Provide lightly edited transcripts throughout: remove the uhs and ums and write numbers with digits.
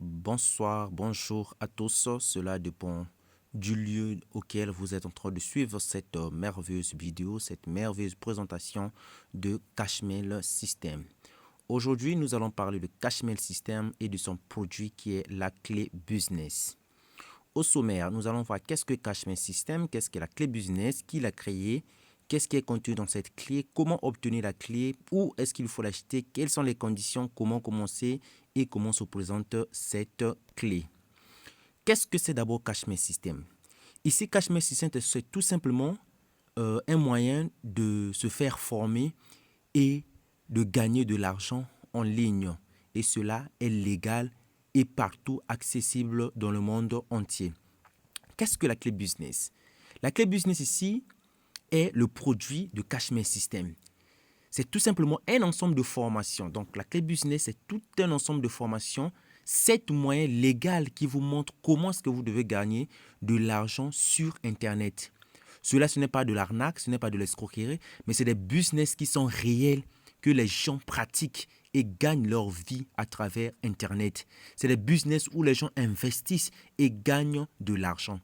Bonsoir, bonjour à tous. Cela dépend du lieu auquel vous êtes en train de suivre cette merveilleuse vidéo, cette merveilleuse présentation de Cashmail System. Aujourd'hui, nous allons parler de Cashmail System et de son produit qui est la clé business. Au sommaire, nous allons voir qu'est-ce que Cashmail System, qu'est-ce que la clé business, qui l'a créée, qu'est-ce qui est contenu dans cette clé, comment obtenir la clé, où est-ce qu'il faut l'acheter, quelles sont les conditions, comment commencer et comment se présente cette clé. Qu'est-ce que c'est d'abord Cashmail System? Ici, Cashmail System, c'est tout simplement un moyen de se faire former et de gagner de l'argent en ligne. Et cela est légal et partout accessible dans le monde entier. Qu'est-ce que la clé business? La clé business ici est le produit de Cashmail System. C'est tout simplement un ensemble de formations. Donc la clé business, c'est tout un ensemble de formations, 7 moyens légaux qui vous montrent comment est-ce que vous devez gagner de l'argent sur Internet. Cela, ce n'est pas de l'arnaque, ce n'est pas de l'escroquerie, mais c'est des business qui sont réels, que les gens pratiquent et gagnent leur vie à travers Internet. C'est des business où les gens investissent et gagnent de l'argent.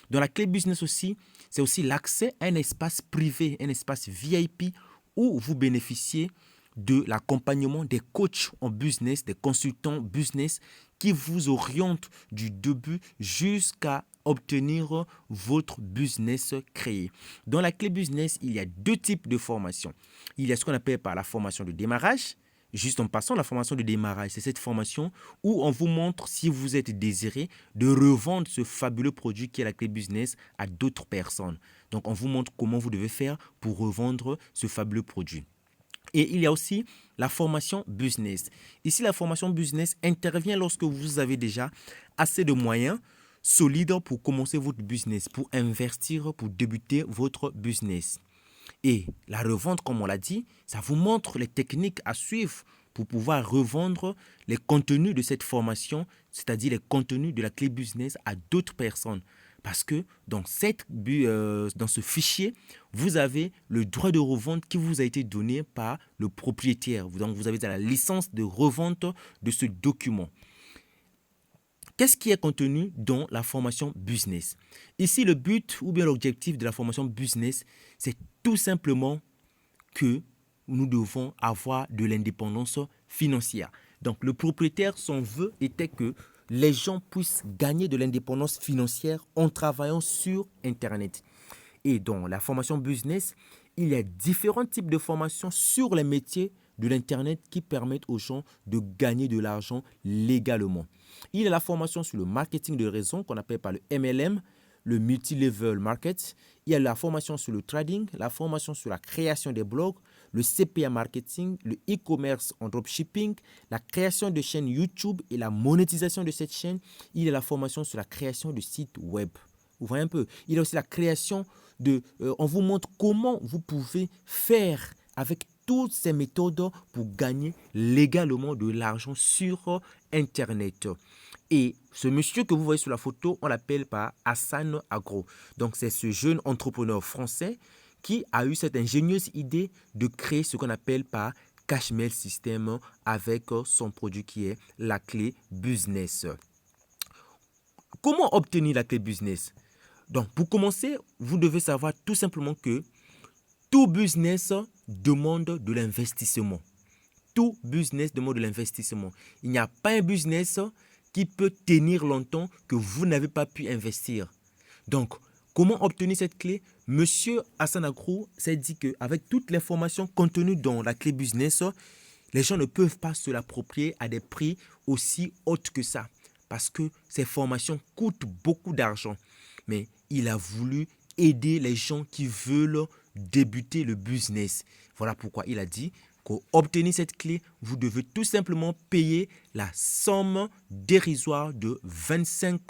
Dans la clé business aussi, c'est aussi l'accès à un espace privé, un espace VIP où vous bénéficiez de l'accompagnement des coachs en business, des consultants business qui vous orientent du début jusqu'à obtenir votre business créé. Dans la clé business, il y a deux types de formations. Il y a ce qu'on appelle par la formation de démarrage. Juste en passant, la formation de démarrage, c'est cette formation où on vous montre, si vous êtes désiré, de revendre ce fabuleux produit qui est la clé business à d'autres personnes. Donc, on vous montre comment vous devez faire pour revendre ce fabuleux produit. Et il y a aussi la formation business. Ici, la formation business intervient lorsque vous avez déjà assez de moyens solides pour commencer votre business, pour investir, pour débuter votre business. Et la revente, comme on l'a dit, ça vous montre les techniques à suivre pour pouvoir revendre les contenus de cette formation, c'est-à-dire les contenus de la clé business à d'autres personnes. Parce que dans ce fichier, vous avez le droit de revente qui vous a été donné par le propriétaire. Donc, vous avez la licence de revente de ce document. Qu'est-ce qui est contenu dans la formation business? Ici, le but ou bien l'objectif de la formation business, c'est tout simplement que nous devons avoir de l'indépendance financière. Donc, le propriétaire, son vœu était que les gens puissent gagner de l'indépendance financière en travaillant sur Internet. Et dans la formation business, il y a différents types de formations sur les métiers de l'Internet qui permettent aux gens de gagner de l'argent légalement. Il y a la formation sur le marketing de réseau qu'on appelle par le MLM, le multi-level market. Il y a la formation sur le trading, la formation sur la création des blogs, le CPA marketing, le e-commerce en dropshipping, la création de chaînes YouTube et la monétisation de cette chaîne. Il y a la formation sur la création de sites web. Vous voyez un peu. Il y a aussi la création on vous montre comment vous pouvez faire avec toutes ces méthodes pour gagner légalement de l'argent sur Internet. Et ce monsieur que vous voyez sur la photo, on l'appelle par Hassan Agro. Donc, c'est ce jeune entrepreneur français qui a eu cette ingénieuse idée de créer ce qu'on appelle par Cashmail System avec son produit qui est la clé business. Comment obtenir la clé business? Donc, pour commencer, vous devez savoir tout simplement que tout business demande de l'investissement. Tout business demande de l'investissement. Il n'y a pas un business qui peut tenir longtemps que vous n'avez pas pu investir. Donc, comment obtenir cette clé? Monsieur Hassan Akrou s'est dit qu'avec toutes les formations contenues dans la clé business, les gens ne peuvent pas se l'approprier à des prix aussi hauts que ça. Parce que ces formations coûtent beaucoup d'argent. Mais il a voulu aider les gens qui veulent débuter le business. Voilà pourquoi il a dit pour obtenir cette clé, vous devez tout simplement payer la somme dérisoire de 25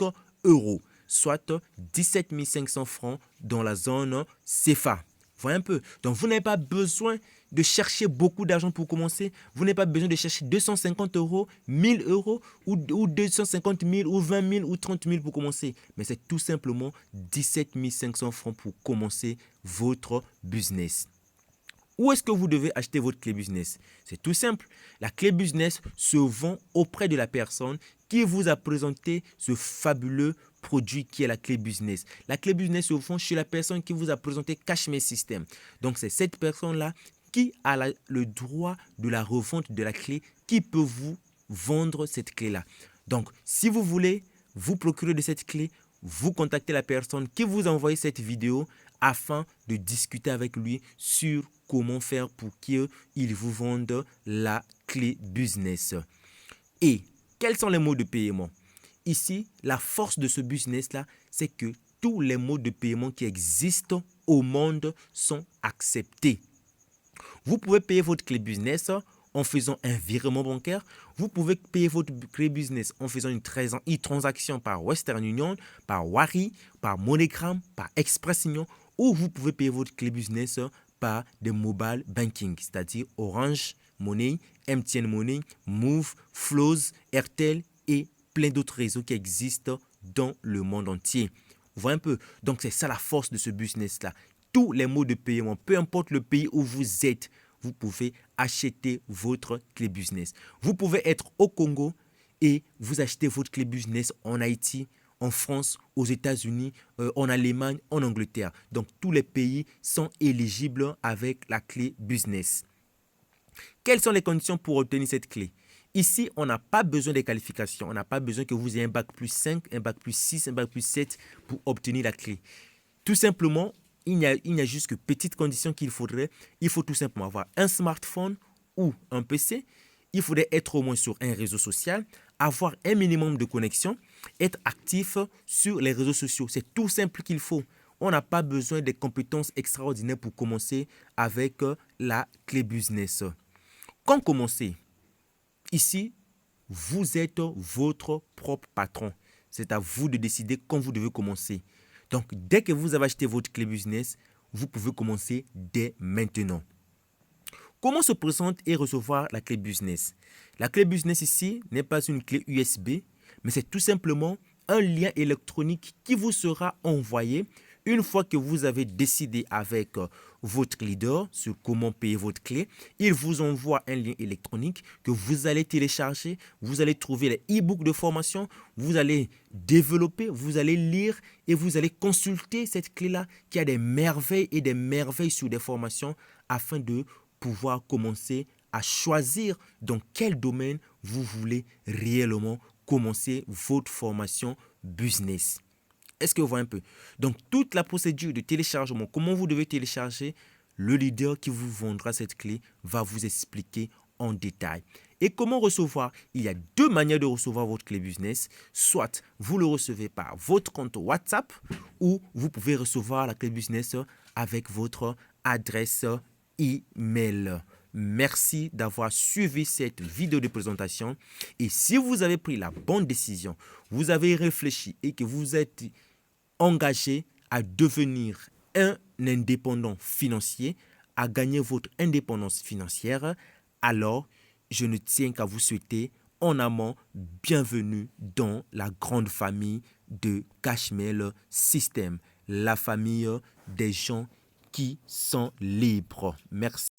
euros, soit 17 500 francs dans la zone CFA. Voyez un peu. Donc, vous n'avez pas besoin de chercher beaucoup d'argent pour commencer. Vous n'avez pas besoin de chercher 250 euros, 1000 euros ou 250 000 ou 20 000 ou 30 000 pour commencer. Mais c'est tout simplement 17 500 francs pour commencer votre business. Où est-ce que vous devez acheter votre clé business? C'est tout simple. La clé business se vend auprès de la personne qui vous a présenté ce fabuleux produit qui est la clé business. La clé business se vend chez la personne qui vous a présenté Cashmere System. Donc, c'est cette personne-là qui a le droit de la revente de la clé qui peut vous vendre cette clé-là. Donc, si vous voulez vous procurer de cette clé, vous contactez la personne qui vous a envoyé cette vidéo afin de discuter avec lui sur comment faire pour qu'il vous vende la clé business. Et quels sont les modes de paiement? Ici, la force de ce business-là, c'est que tous les modes de paiement qui existent au monde sont acceptés. Vous pouvez payer votre clé business en faisant un virement bancaire. Vous pouvez payer votre clé business en faisant une transaction par Western Union, par Wari, par MoneyGram, par Express Union, ou vous pouvez payer votre clé business par des mobile banking, c'est-à-dire Orange Money, MTN Money, Move, Flows, Airtel et plein d'autres réseaux qui existent dans le monde entier. Vous voyez un peu? Donc, c'est ça la force de ce business-là. Tous les modes de paiement, peu importe le pays où vous êtes, vous pouvez acheter votre clé business. Vous pouvez être au Congo et vous achetez votre clé business en Haïti, en France, aux États-Unis, en Allemagne, en Angleterre. Donc, tous les pays sont éligibles avec la clé business. Quelles sont les conditions pour obtenir cette clé? Ici, on n'a pas besoin des qualifications. On n'a pas besoin que vous ayez un bac plus 5, un bac plus 6, un bac plus 7 pour obtenir la clé. Tout simplement, il n'y a juste que petites conditions qu'il faudrait. Il faut tout simplement avoir un smartphone ou un PC. Il faudrait être au moins sur un réseau social, avoir un minimum de connexion, être actif sur les réseaux sociaux. C'est tout simple qu'il faut. On n'a pas besoin de compétences extraordinaires pour commencer avec la clé business. Quand commencer? Ici, vous êtes votre propre patron. C'est à vous de décider quand vous devez commencer. Donc, dès que vous avez acheté votre clé business, vous pouvez commencer dès maintenant. Comment se présente et recevoir la clé business? La clé business ici n'est pas une clé USB, mais c'est tout simplement un lien électronique qui vous sera envoyé une fois que vous avez décidé avec votre leader sur comment payer votre clé. Il vous envoie un lien électronique que vous allez télécharger. Vous allez trouver les e-books de formation. Vous allez développer, vous allez lire et vous allez consulter cette clé-là qui a des merveilles et des merveilles sur des formations afin de pouvoir commencer à choisir dans quel domaine vous voulez réellement commencer votre formation business. Est-ce que vous voyez un peu? Donc, toute la procédure de téléchargement, comment vous devez télécharger, le leader qui vous vendra cette clé va vous expliquer en détail. Et comment recevoir? Il y a deux manières de recevoir votre clé business. Soit vous le recevez par votre compte WhatsApp ou vous pouvez recevoir la clé business avec votre adresse email. Merci d'avoir suivi cette vidéo de présentation. Et si vous avez pris la bonne décision, vous avez réfléchi et que vous êtes engagé à devenir un indépendant financier, à gagner votre indépendance financière, alors je ne tiens qu'à vous souhaiter en amont bienvenue dans la grande famille de Cashmere System, la famille des gens qui sont libres. Merci.